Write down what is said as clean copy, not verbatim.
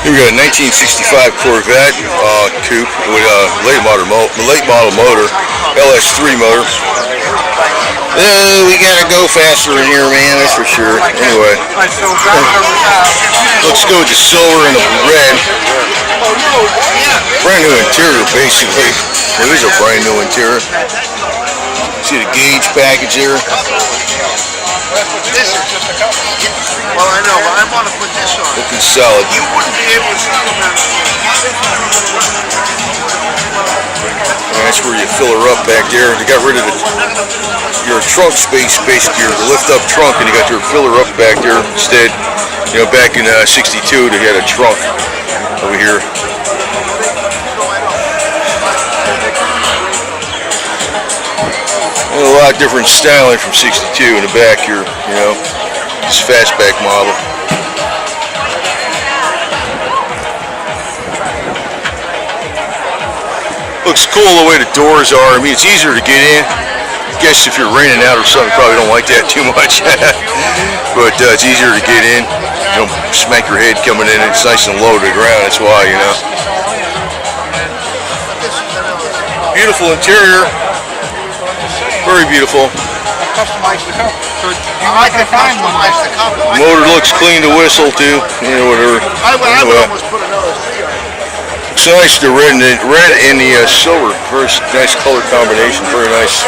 Here we got a 1965 Corvette Coupe with a late model motor, LS3 motor. We gotta go faster in here, man, that's for sure. Anyway, let's go with the silver and the red. Brand new interior, basically. There is a brand new interior. See the gauge package here. This is just a cover. Well, I know, but I want to put this on. Looking solid. You wouldn't be able to see them. That's where you fill her up back there. They got rid of your trunk space, basically your lift-up trunk, and you got your filler up back there instead. You know, back in '62, they had a trunk over here. A lot different styling from '62 in the back here, you know, this Fastback model. Looks cool the way the doors are. I mean, it's easier to get in. I guess if you're raining out or something, you probably don't like that too much. But it's easier to get in. You don't smack your head coming in. It's nice and low to the ground. That's why, you know. Beautiful interior. Very beautiful. Customize the cover. So you like to customize the cover. Motor looks clean to whistle too. You know, whatever. I would almost put another three on it. Looks nice, the red and the silver. Very nice color combination. Very nice.